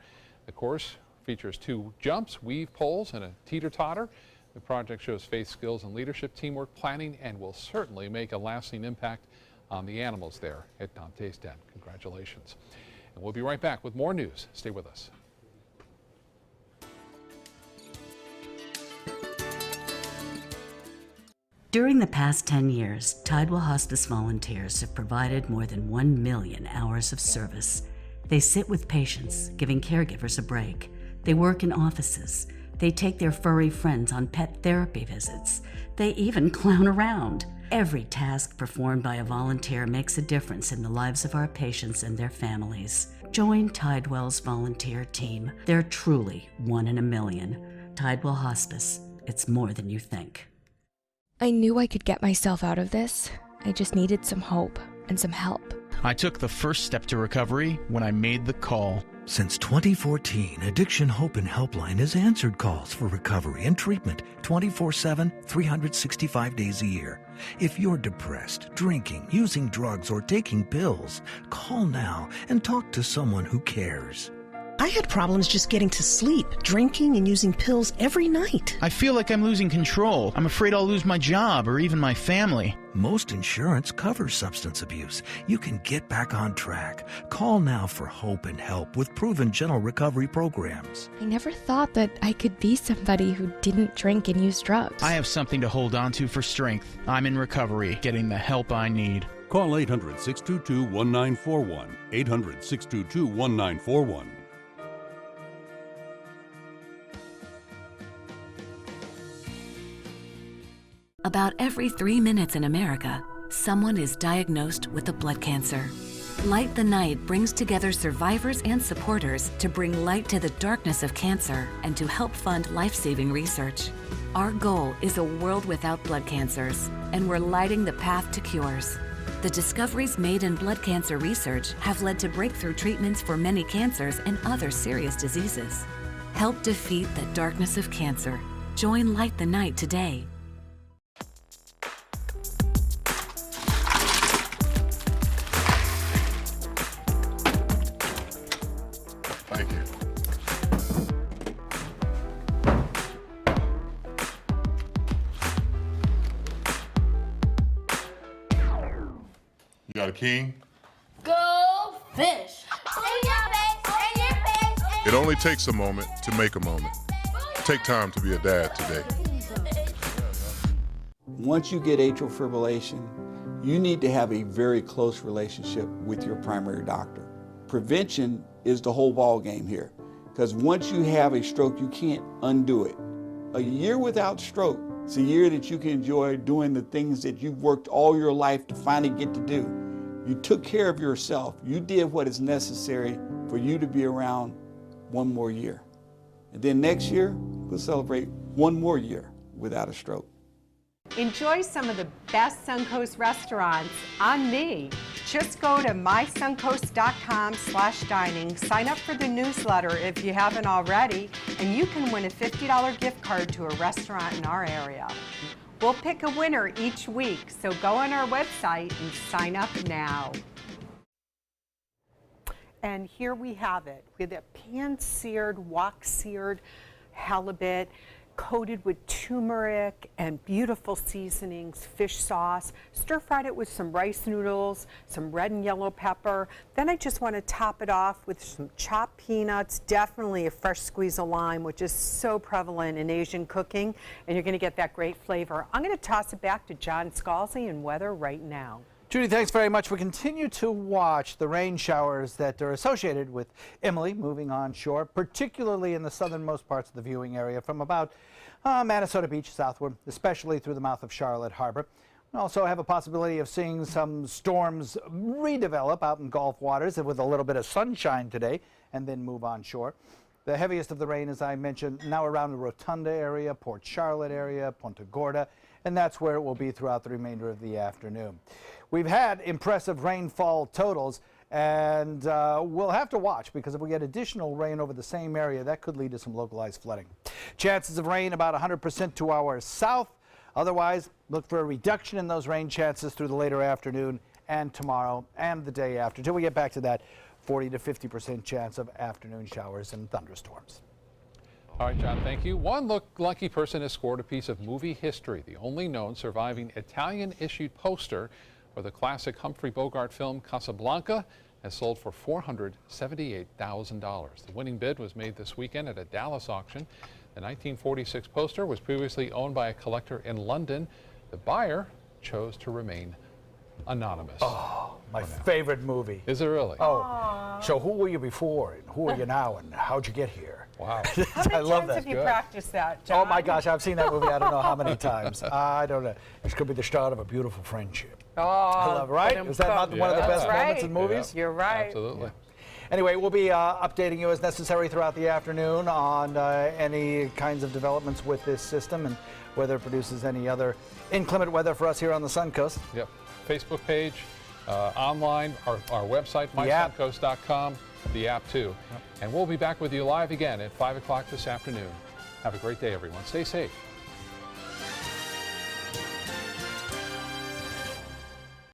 The course features 2 jumps, weave poles, and a teeter-totter. The project shows Faith's skills in leadership, teamwork, planning, and will certainly make a lasting impact on the animals there at Dante's Den. Congratulations. And we'll be right back with more news. Stay with us. During the past 10 years, Tidewell Hospice volunteers have provided more than 1 million hours of service. They sit with patients, giving caregivers a break. They work in offices. They take their furry friends on pet therapy visits. They even clown around. Every task performed by a volunteer makes a difference in the lives of our patients and their families. Join Tidewell's volunteer team. They're truly 1 in a million. Tidewell Hospice. It's more than you think. I knew I could get myself out of this. I just needed some hope and some help. I took the first step to recovery when I made the call. Since 2014, Addiction Hope and Helpline has answered calls for recovery and treatment 24/7, 365 days a year. If you're depressed, drinking, using drugs, or taking pills, call now and talk to someone who cares. I had problems just getting to sleep, drinking and using pills every night. I feel like I'm losing control. I'm afraid I'll lose my job or even my family. Most insurance covers substance abuse. You can get back on track. Call now for hope and help with proven gentle recovery programs. I never thought that I could be somebody who didn't drink and use drugs. I have something to hold on to for strength. I'm in recovery, getting the help I need. Call 800-622-1941. 800-622-1941. About every 3 minutes in America, someone is diagnosed with a blood cancer. Light the Night brings together survivors and supporters to bring light to the darkness of cancer and to help fund life-saving research. Our goal is a world without blood cancers, and we're lighting the path to cures. The discoveries made in blood cancer research have led to breakthrough treatments for many cancers and other serious diseases. Help defeat the darkness of cancer. Join Light the Night today. Thank you. You got a king? Go fish! It only takes a moment to make a moment. Take time to be a dad today. Once you get atrial fibrillation, you need to have a very close relationship with your primary doctor. Prevention is the whole ball game here, because once you have a stroke, you can't undo it. A year without stroke, it's a year that you can enjoy doing the things that you've worked all your life to finally get to do. You took care of yourself. You did what is necessary for you to be around one more year. And then next year, we'll celebrate one more year without a stroke. Enjoy some of the best Suncoast restaurants on me. Just go to mysuncoast.com/dining, sign up for the newsletter if you haven't already, and you can win a $50 gift card to a restaurant in our area. We'll pick a winner each week, so go on our website and sign up now. And here we have it with a pan-seared, wok-seared halibut coated with turmeric and beautiful seasonings, fish sauce, stir-fried it with some rice noodles, some red and yellow pepper. Then I just want to top it off with some chopped peanuts, definitely a fresh squeeze of lime, which is so prevalent in Asian cooking, and you're going to get that great flavor. I'm going to toss it back to John Scalzi and weather right now. Judy, thanks very much. We continue to watch the rain showers that are associated with Emily moving onshore, particularly in the southernmost parts of the viewing area from about Manasota Beach southward, especially through the mouth of Charlotte Harbor. We also have a possibility of seeing some storms redevelop out in Gulf waters with a little bit of sunshine today and then move onshore. The heaviest of the rain, as I mentioned, now around the Rotunda area, Port Charlotte area, Punta Gorda, and that's where it will be throughout the remainder of the afternoon. We've had impressive rainfall totals, and we'll have to watch because if we get additional rain over the same area, that could lead to some localized flooding. Chances of rain about 100% to our south. Otherwise, look for a reduction in those rain chances through the later afternoon and tomorrow and the day after. Until we get back to that 40 to 50% chance of afternoon showers and thunderstorms. All right, John, thank you. One lucky person has scored a piece of movie history, the only known surviving Italian-issued poster for the classic Humphrey Bogart film Casablanca has sold for $478,000. The winning bid was made this weekend at a Dallas auction. The 1946 poster was previously owned by a collector in London. The buyer chose to remain anonymous. Oh, my favorite movie. Is it really? Oh, so who were you before, and who are you now, and how'd you get here? Wow. How I love many times that. have you practiced that, John? Oh my gosh, I've seen that movie I don't know how many times. I don't know. This could be the start of a beautiful friendship. Oh, I love, right? Is that not one of the best moments in movies? You're right. Absolutely. Anyway, we'll be updating you as necessary throughout the afternoon on any kinds of developments with this system and whether it produces any other inclement weather for us here on the Suncoast. Yep. Facebook page, online, our website, mysuncoast.com, the app too. Yep. And we'll be back with you live again at 5 o'clock this afternoon. Have a great day, everyone. Stay safe.